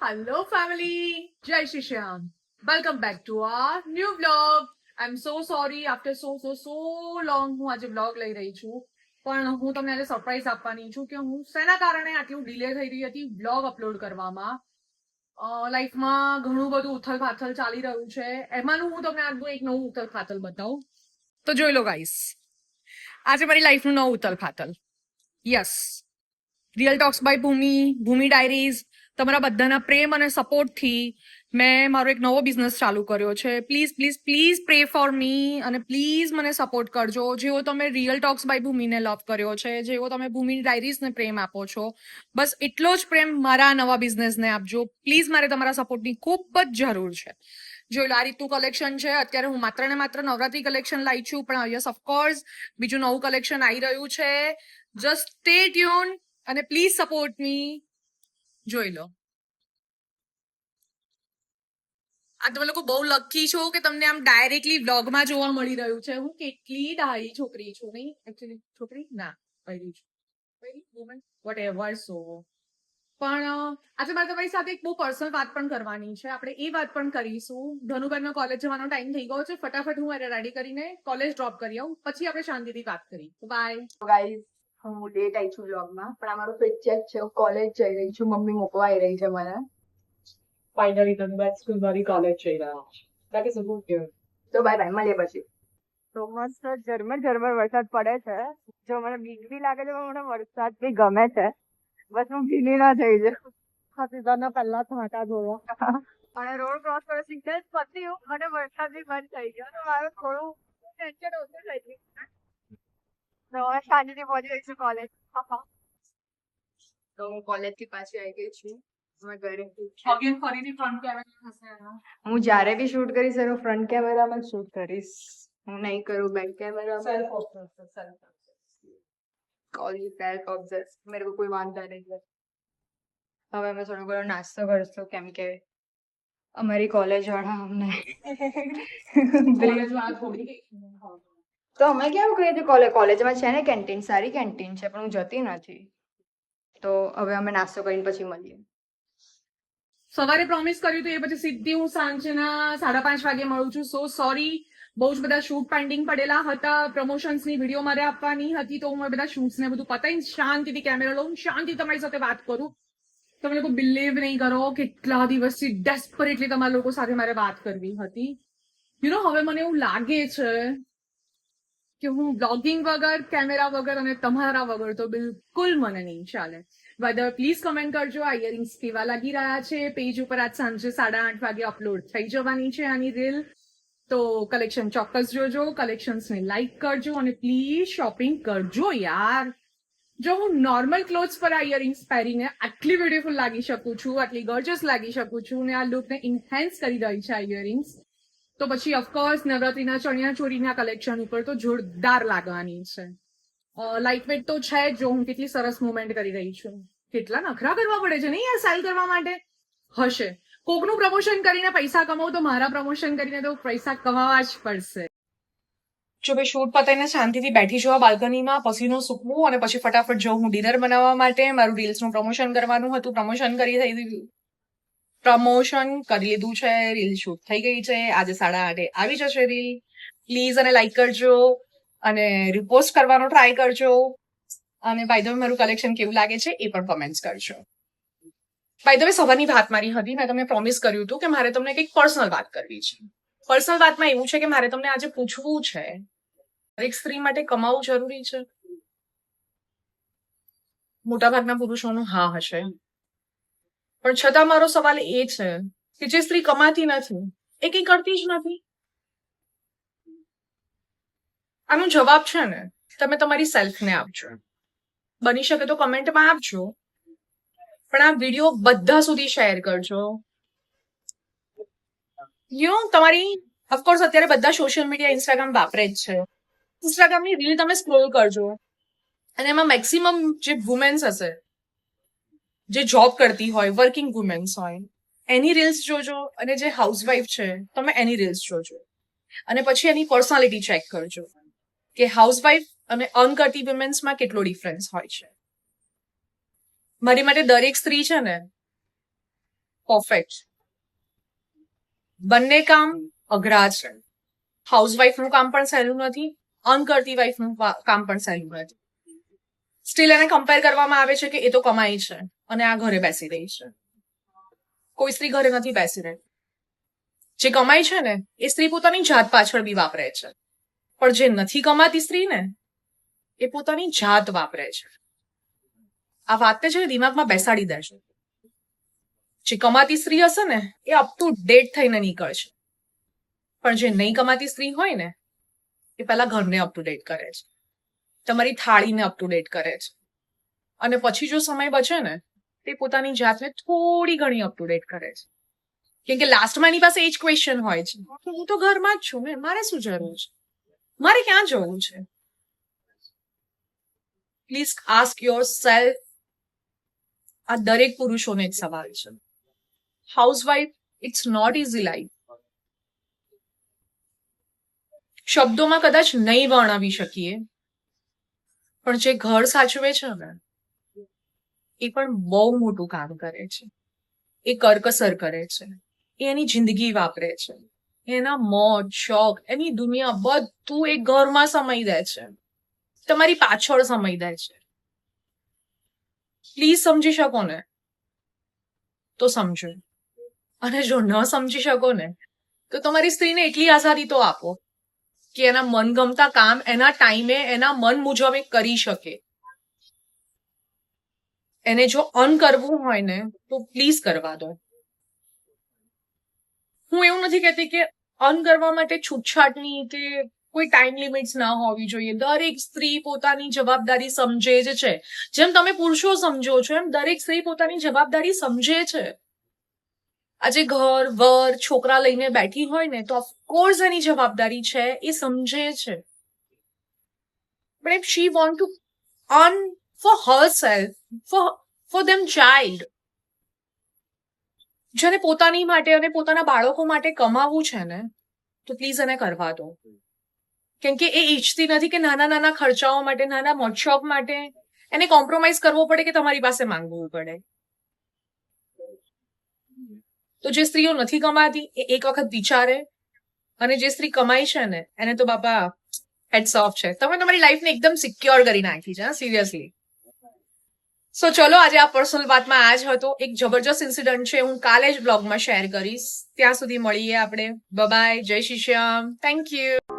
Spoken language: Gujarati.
Hello, family. Jai Shri Shyam. Welcome back to our new vlog. I'm so sorry after so long હું આજે vlog લઈ રહી છું પણ હું તમને આજે સરપ્રાઈઝ આપવાની છું કે હું શેના કારણે આટલું ડિલે થઈ રહી હતી vlog અપલોડ કરવામાં. લાઈફમાં ઘણું બધું ઉથલ પાથલ ચાલી રહ્યું છે એમાંનું હું તમને આજનું એક નવું ઉથલ પાથલ બતાવું તો જોઈ લો ગાઈસ. આજે મારી લાઈફનું નવું ઉથલ પાથલ. Yes, real talks by Bhumi diaries તમારા બધાના પ્રેમ અને સપોર્ટથી મેં મારો એક નવો બિઝનેસ ચાલુ કર્યો છે. Please please please pre for me અને પ્લીઝ મને સપોર્ટ કરજો. જેવો તમે રિયલ ટોક્સ બાય ભૂમિને લવ કર્યો છે, જેવો તમે ભૂમિ ડાયરીઝને પ્રેમ આપો છો, બસ એટલો જ પ્રેમ મારા નવા બિઝનેસને આપજો. પ્લીઝ મારે તમારા સપોર્ટની ખૂબ જ જરૂર છે. જોઈ લો, આ રીતનું કલેક્શન છે. અત્યારે હું માત્ર ને માત્ર નવરાત્રી કલેક્શન લાવી છું, પણ યસ ઓફકોર્સ બીજું નવું કલેક્શન આવી રહ્યું છે. જસ્ટ સ્ટે ટ્યુન અને પ્લીઝ સપોર્ટ મી. જોઈ લો, આ તમે લોકો બહુ લકી છો કે તમને આમ ડાયરેક્ટલી વ્લોગમાં જોવા મળી રહ્યું છે. હું કેટલી ડાહી છોકરી છું, નહીં એકચ્યુઅલી છોકરી ના પૈરી છું, પૈરી વુમન વોટ એવર. સો પણ આજે મારે તમારી સાથે એક બહુ પર્સનલ વાત પણ કરવાની છે. આપણે એ વાત પણ કરીશું. ધનુબેનનો કોલેજ જવાનો ટાઈમ થઈ ગયો છે. ફટાફટ હું રેડી કરીને કોલેજ ડ્રોપ કરી આવું, પછી આપણે શાંતિથી વાત કરી. બાય ગાઈઝ, હું લેટ આવી છું વ્લોગમાં, પણ અમારું તો ઈચ્છા જ છે. હું કોલેજ જઈ રહી છું, મમ્મી મૂકવા આવી રહી છે મને. ફાઇનલી ધનુબેન સ્કૂલ મારી કોલેજ જઈ રહ્યા છે. That is a good news. તો બાય બાય, મળીએ પછી. તો મસ્ત ઝરમર વરસાદ પડે છે. જો મને બીક બી લાગે છે, પણ મને વરસાદ બી ગમે છે. બસ હું ભીની ના થઈ જાઉં. ખાસીદાના પહેલા થાટા જોયા અને રોડ ક્રોસ કરો, સિગ્નલ પત્યું અને વરસાદ બી બંધ થઈ ગયો, તો મારું થોડું ટેન્શન ઓછું થઈ ગયું. તો હવે શાંતિથી પહોંચી રહી છું કોલેજ. તો હું કોલેજ થી પાછી આવી ગઈ છું. અમે ઘરે ફરીથી ફ્રન્ટ કેમેરા થશે. હું જ્યારે બી શૂટ કરીશ એનો ફ્રન્ટ કેમેરામાં જ શૂટ કરીશ. હું નહીં કરું back camera. Self observe. Call you self obsess, मेरे को कोई मानता नहीं है. હવે અમે થોડો ઘણો નાસ્તો કરશું, કેમ કે અમારી કોલેજ વાળા અમને તો અમે કેવું કહીએ છીએ, કોલેજમાં છે ને કેન્ટીન, સારી કેન્ટીન છે, પણ હું જતી નથી. તો હવે અમે નાસ્તો કરીને પછી મળીએ. સવારે પ્રોમિસ કર્યું હતું, એ પછી સીધી હું સાંજના 5:30 વાગે મળું છું. સો સોરી, બહુ જ બધા શૂટ પેન્ડિંગ પડેલા હતા. પ્રમોશન્સની વિડીયો મારે આપવાની હતી, તો હું બધા શૂટ્સ ને બધું પતાવીને શાંતિથી કેમેરા લઉં, શાંતિ તમારી સાથે વાત કરું. તમે લોકો બિલીવ નહીં કરો, કેટલા દિવસથી ડેસ્પરેટલી તમારા લોકો સાથે મારે વાત કરવી હતી. યુ નો, હવે મને એવું લાગે છે કે હું બ્લોગિંગ વગર, કેમેરા વગર અને તમારા વગર તો બિલકુલ મને નહીં ચાલે. વેધર પ્લીઝ કમેન્ટ કરજો આ ઇયરિંગ્સ કેવા લાગી રહ્યા છે. પેજ ઉપર આજ સાંજે 8:30 વાગે અપલોડ થઈ જવાની છે આની રીલ. તો કલેક્શન ચોક્કસ જોજો, કલેક્શન્સને લાઈક કરજો અને પ્લીઝ શોપિંગ કરજો યાર. જો હું નોર્મલ ક્લોથ્સ પર આ ઇયરિંગ્સ પહેરીને આટલી બ્યુટીફુલ લાગી શકું છું, આટલી ગોર્જિયસ લાગી શકું છું, ને આ લુકને ઇન્હેન્સ કરી રહી છે આ ઇયરિંગ્સ, તો પછી ઓફકોર્સ નવરાત્રીના ચણિયા ચોરીના કલેક્શન ઉપર તો જોરદાર લાગવાની છે. લાઇટ વેટ તો છે જ. જો હું કેટલી સરસ મુવમેન્ટ કરી રહી છું, કેટલા નખરા કરવા પડે છે નહીં યાર સેલ કરવા માટે. હશે કોકનું પ્રમોશન કરીને પૈસા કમાવું, તો મારા પ્રમોશન કરીને તો પૈસા કમાવા જ પડશે. જો ભાઈ શૂટ પતાઈને શાંતિથી બેઠી છું બાલ્કનીમાં, પસીનો સૂકવું અને પછી ફટાફટ જઉં હું ડિનર બનાવવા માટે. મારું રીલ્સનું પ્રમોશન કરવાનું હતું, પ્રમોશન કરી લીધું છે. રીલ શૂટ થઈ ગઈ છે. આજે 8:30 આવી જશે રીલ. પ્લીઝ અને લાઈક કરજો અને રિપોસ્ટ કરવાનો ટ્રાય કરજો. અને બાય ધ વે મારું કલેક્શન કેવું લાગે છે એ પણ કમેન્ટ્સ કરજો. બાય ધ વે સવારની વાત મારી હતી, મેં તમને પ્રોમિસ કર્યું હતું કે મારે તમને કંઈક પર્સનલ વાત કરવી છે. પર્સનલ વાતમાં એવું છે કે મારે તમને આજે પૂછવું છે, દરેક સ્ત્રી માટે કમાવું જરૂરી છે? મોટાભાગના પુરુષોનું હા હશે, પણ છતાં મારો સવાલ એ છે કે જે સ્ત્રી કમાતી નથી એ કઈ કરતી જ નથી. આનો જવાબ છે ને તમે તમારી સેલ્ફને આપજો. બની શકે તો કમેન્ટમાં આપજો, પણ આ વિડીયો બધા સુધી શેર કરજો. તમારી ઓફકોર્સ અત્યારે બધા સોશિયલ મીડિયા, ઇન્સ્ટાગ્રામ વાપરે જ છે. ઇન્સ્ટાગ્રામની રીલ તમે સ્ક્રોલ કરજો અને એમાં મેક્સિમમ જે વુમેન્સ હશે, જે જોબ કરતી હોય, વર્કિંગ વુમેન્સ હોય, એની રીલ્સ જોજો, અને જે હાઉસવાઈફ છે તમે એની રીલ્સ જોજો, અને પછી એની પર્સનાલિટી ચેક કરજો કે હાઉસવાઈફ અને અર્ન કરતી વુમેન્સમાં કેટલો ડિફરન્સ હોય છે. મારી માટે દરેક સ્ત્રી છે ને પરફેક્ટ. બંને કામ અઘરા છે. હાઉસવાઈફનું કામ પણ સહેલું નથી, અનકરતી વાઈફનું કામ પણ સહેલું નથી. સ્ટીલ એને કમ્પેર કરવામાં આવે છે કે એ તો કમાઈ છે અને આ ઘરે બેસી રહી છે. કોઈ સ્ત્રી ઘરે નથી બેસી રહી. જે કમાઈ છે ને એ સ્ત્રી પોતાની જાત પાછળ બી વાપરે છે, પણ જે નથી કમાતી સ્ત્રી ને એ પોતાની જાત વાપરે છે. આ વાતને છે ને દિમાગમાં બેસાડી દેજો. જે કમાતી સ્ત્રી હશે ને એ અપ ટુ ડેટ થઈને નીકળશે, પણ જે નહીં કમાતી સ્ત્રી હોય ને એ પહેલા ઘરને અપ ટુ ડેટ કરે છે, તમારી થાળીને અપ ટુ ડેટ કરે છે, અને પછી જો સમય બચે ને તે પોતાની જાતને થોડી ઘણી અપ ટુ ડેટ કરે છે. કેમ કે લાસ્ટમાં એની પાસે એ જ ક્વેશ્ચન હોય છે કે હું તો ઘરમાં જ છું ને, મારે શું જરૂર છે, મારે ક્યાં જવું છે. Please ask yourself. આ દરેક પુરુષોને એક સવાલ છે. Housewife it's not easy life. શબ્દોમાં કદાચ નહીં વર્ણવી શકીએ, પણ જે ઘર સાચવે છે ને એ પણ બહુ મોટું કામ કરે છે. એ કરકસર કરે છે, એ એની જિંદગી વાપરે છે, એના મોજ શોખ એની દુનિયા બધું એ ઘરમાં સમય દે છે, તમારી પાછળ સમય દે છે. પ્લીઝ સમજી શકો ને તો સમજો, અને જો ન સમજી શકો ને તો તમારી સ્ત્રીને એટલી આઝાદી તો આપો કે એના મનગમતા કામ એના ટાઈમે એના મન મુજબ એ કરી શકે. એને જો અન કરવું હોય ને તો પ્લીઝ કરવા દો. હું એવું નથી કહેતી કે અન કરવા માટે છૂટછાટની કે કોઈ ટાઈમ લિમિટ્સ ના હોવી જોઈએ. દરેક સ્ત્રી પોતાની જવાબદારી સમજે જ છે. જેમ તમે પુરુષો સમજો છો એમ દરેક સ્ત્રી પોતાની જવાબદારી સમજે છે. આજે ઘર વર છોકરા લઈને બેઠી હોય ને તો ઓફકોર્સ એની જવાબદારી છે, એ સમજે છે. But if she want to earn for herself, for them child, જેને પોતાની માટે અને પોતાના બાળકો માટે કમાવવું છે ને તો પ્લીઝ એને કરવા દો. કેમ કે એ ઈચ્છતી નથી કે નાના નાના ખર્ચાઓ માટે, નાના મોજશોખ માટે એને કોમ્પ્રોમાઇઝ કરવો પડે કે તમારી પાસે માંગવું પડે. તો જે સ્ત્રીઓ નથી કમાતી એ એક વખત વિચારે, અને જે સ્ત્રી કમાઈ છે ને એને તો બાપા હેડ્સ ઓફ છે. તમે તમારી લાઈફને એકદમ સિક્યોર કરી નાખી છે, સિરિયસલી. સો ચલો, આજે આ પર્સનલ વાતમાં આ જ હતો. એક જબરજસ્ત ઇન્સિડન્ટ છે, હું કાલે જ બ્લોગમાં શેર કરીશ. ત્યાં સુધી મળીએ આપણે. બાય, જય શ્રી શ્યામ. Thank you.